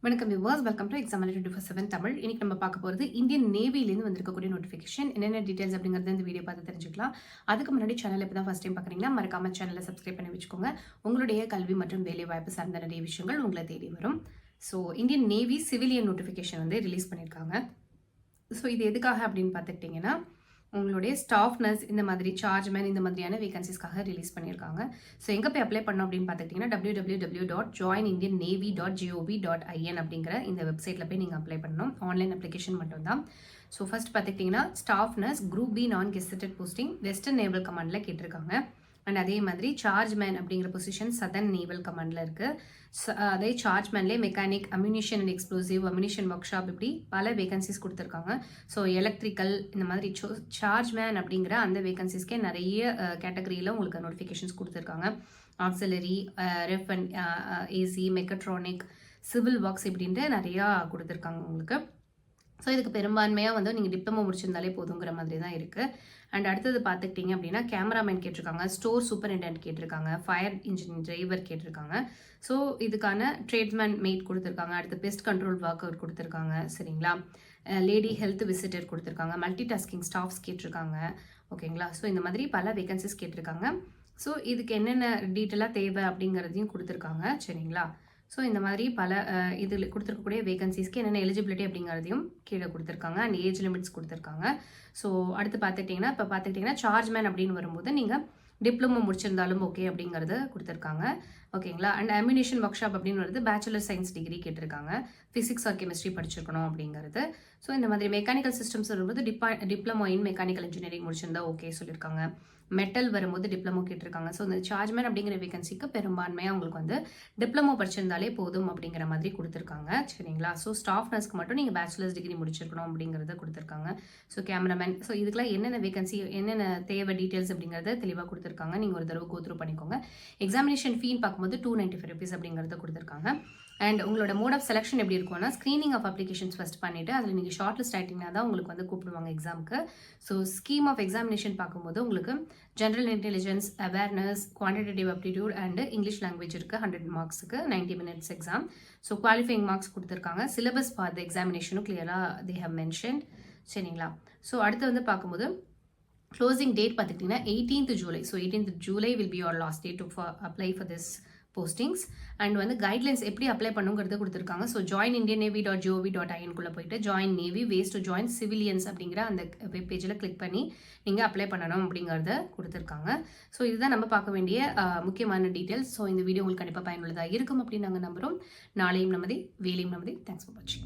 வணக்கம் viewers, welcome to exam 24/7 Tamil. இன்னைக்கு நம்ம பார்க்க போகிறது இந்தியன் நேவிலேருந்து வந்திருக்கக்கூடிய நோட்டிஃபிகேஷன். என்னென்ன டீடைல்ஸ் அப்படிங்கிறது இந்த வீடியோ பார்த்து தெரிஞ்சுக்கலாம். அதுக்கு முன்னாடி சேனல் இப்போ தான் ஃபஸ்ட் டைம் பார்க்குறீங்கன்னா மறக்காம சேனலை சப்ஸ்கிரைப் பண்ணி வச்சுக்கோங்க. உங்களுடைய கல்வி மற்றும் வேலை வாய்ப்பு சார்ந்த நிறைய விஷயங்கள் உங்களை தேடி வரும். So Indian navy civilian notification வந்து ரிலீஸ் பண்ணியிருக்காங்க. ஸோ இது எதுக்காக அப்படின்னு பார்த்துக்கிட்டிங்கன்னா உங்களுடைய ஸ்டாஃப் நர்ஸ் இந்த மாதிரி சார்ஜ்மேன் இந்த மாதிரியான வேகன்சிஸ்க்காக ரிலீஸ் பண்ணியிருக்காங்க. ஸோ எங்கே போய் அப்ளை பண்ணோம் அப்படின்னு பார்த்துக்கிட்டிங்கன்னா www.joinindiannavy.gov.in அப்படிங்கிற இந்த வெப்சைட்டில் போய் நீங்கள் அப்ளை பண்ணணும். ஆன்லைன் அப்ளிகேஷன் மட்டும்தான். ஸோ ஃபர்ஸ்ட் பார்த்துக்கிட்டிங்கன்னா ஸ்டாஃப் நர்ஸ் குரூப் பி நான் கெஸ்டட் போஸ்டிங் வெஸ்டர்ன் நேவல் கமாண்டில் கேட்டிருக்காங்க. அண்ட் அதே மாதிரி சார்ஜ்மேன் அப்படிங்கிற பொசிஷன் சதர்ன் நேவல் கமாண்டில் இருக்குது. அதே சார்ஜ்மேன்லேயே mechanic, ammunition and explosive, ammunition workshop இப்படி பல வேகன்சிஸ் கொடுத்துருக்காங்க. ஸோ எலக்ட்ரிக்கல் இந்த மாதிரி சார்ஜ்மேன் அப்படிங்கிற அந்த வேகன்சிஸ்க்கே நிறைய கேட்டகரியில் உங்களுக்கு நோட்டிஃபிகேஷன்ஸ் கொடுத்துருக்காங்க. Auxiliary, ref and AC, mechatronic, civil works இப்படின்ட்டு நிறையா கொடுத்துருக்காங்க உங்களுக்கு. ஸோ இதுக்கு பெரும்பான்மையாக வந்து நீங்கள் டிப்ளமோ முடிச்சிருந்தாலே போதுங்கிற மாதிரி தான் இருக்குது. அண்ட் அடுத்தது பார்த்துக்கிட்டிங்க அப்படின்னா கேமராமேன் கேட்டிருக்காங்க, ஸ்டோர் சூப்பரிண்டென்ட் கேட்டிருக்காங்க, ஃபயர் இன்ஜின் டிரைவர் கேட்டிருக்காங்க. ஸோ இதுக்கான ட்ரேட்ஸ்மேன் மெய்ட் கொடுத்துருக்காங்க. அடுத்து பெஸ்ட் கண்ட்ரோல் ஒர்க்கர் கொடுத்துருக்காங்க. சரிங்களா, லேடி ஹெல்த் விசிட்டர் கொடுத்துருக்காங்க, மல்டி டாஸ்கிங் ஸ்டாஃப்ஸ் கேட்டிருக்காங்க. ஓகேங்களா, ஸோ இந்த மாதிரி பல வேகன்சிஸ் கேட்டிருக்காங்க. ஸோ இதுக்கு என்னென்ன டீட்டெயிலாக தேவை அப்படிங்கிறதையும் கொடுத்துருக்காங்க. சரிங்களா, ஸோ இந்த மாதிரி பல இதில் கொடுத்துருக்கக்கூடிய வேகன்சிஸ்க்கு என்னென்ன எலிஜிபிலிட்டி அப்படிங்கிறதையும் கீழே கொடுத்துருக்காங்க. அண்ட் ஏஜ் லிமிட்ஸ் கொடுத்துருக்காங்க. ஸோ அடுத்து பார்த்துக்கிட்டிங்கன்னா இப்போ பார்த்துக்கிட்டிங்கன்னா சார்ஜ்மேன் அப்படின்னு வரும்போது நீங்கள் டிப்ளமோ முடிச்சிருந்தாலும் ஓகே அப்படிங்கிறது கொடுத்துருக்காங்க. ஓகேங்களா, அண்ட் அம்யூனிஷன் ஒர்க் ஷாப் அப்படின்னு வருது பேச்சுலர் சயின்ஸ் டிகிரி கேட்டிருக்காங்க, ஃபிசிக்ஸ் ஆர் கெமிஸ்ட்ரி படிச்சிருக்கணும் அப்படிங்கிறது. ஸோ இந்த மாதிரி மெக்கானிக்கல் சிஸ்டம்ஸ் வரும்போது டிப்ளமோ இன் மெக்கானிக்கல் இன்ஜினியரிங் முடிச்சிருந்தா ஓகே சொல்லியிருக்காங்க. மெட்டல் வரும்போது டிப்ளமோ கேட்டிருக்காங்க. ஸோ இந்த சார்ஜ்மேன் அப்படிங்கிற வேகன்சிக்கு பெரும்பான்மையாக உங்களுக்கு வந்து டிப்ளமோ படிச்சிருந்தாலே போதும் அப்படிங்கிற மாதிரி கொடுத்துருக்காங்க. சரிங்களா, ஸோ ஸ்டாஃப் நர்ஸ்க்கு மட்டும் நீங்கள் பேச்சுலர்ஸ் டிகிரி முடிச்சிருக்கணும் அப்படிங்கிறத கொடுத்துருக்காங்க. ஸோ கேமராமேன், ஸோ இதுக்கெல்லாம் என்னென்ன வேகன்சி என்னென்ன தேவை டீட்டெயில்ஸ் அப்படிங்கிறத தெளிவாக கொடுத்துருக்காங்க. நீங்கள் ஒரு தடவை கோத்ரூ பண்ணிக்கோங்க. எக்ஸாமினேஷன் ஃபீன் பார்க்கும்போது 295 rupees அப்படிங்கிறத கொடுத்துருக்காங்க. அண்ட் உங்களோட மோட் ஆஃப் செலெக்ஷன் எப்படி இருக்கும்னா ஸ்க்ரீனிங் ஆஃப் அப்ளிகேஷன்ஸ் ஃபஸ்ட் பண்ணிவிட்டு அதில் நீங்கள் ஷார்ட் லிஸ்ட் ஆகிட்டிங்கன்னா தான் உங்களுக்கு வந்து கூப்பிடுவாங்க எக்ஸாமுக்கு. ஸோ ஸ்கீம் ஆஃப் எக்ஸாமினேஷன் பார்க்கும்போது உங்களுக்கு general intelligence, awareness, quantitative aptitude and English language இருக்குது 100 மார்க்ஸுக்கு 90 minutes exam. So qualifying marks கொடுத்துருக்காங்க. சிலபஸ் ஃபார் த எக்ஸாமினேஷனும் கிளியராக தே ஹவ் மென்ஷன்ட். சரிங்களா, ஸோ அடுத்து வந்து பார்க்கும்போது க்ளோசிங் டேட் பார்த்துக்கிட்டிங்கன்னா 18th July. So 18th July will be your last date to apply for this postings. And வந்து கைட்லைன்ஸ் எப்படி அப்ளை பண்ணுங்கிறது கொடுத்துருக்காங்க. ஸோ joinindiannavy.gov.in போயிட்டு join navy ways to join civilians அப்படிங்கிற அந்த வெப் பேஜில் கிளிக் பண்ணி நீங்கள் அப்ளை பண்ணணும் அப்படிங்கிறத கொடுத்துருக்காங்க. ஸோ இதுதான் நம்ம பார்க்க வேண்டிய முக்கியமான டீட்டெயில்ஸ். ஸோ இந்த வீடியோ உங்களுக்கு கண்டிப்பாக பயனுள்ளதாக இருக்கும் அப்படின்னு நாங்கள் நம்புகிறோம். நாளையும் நமதே, வேலையும் நமதே. தேங்க்ஸ் ஃபார் வாட்சிங்.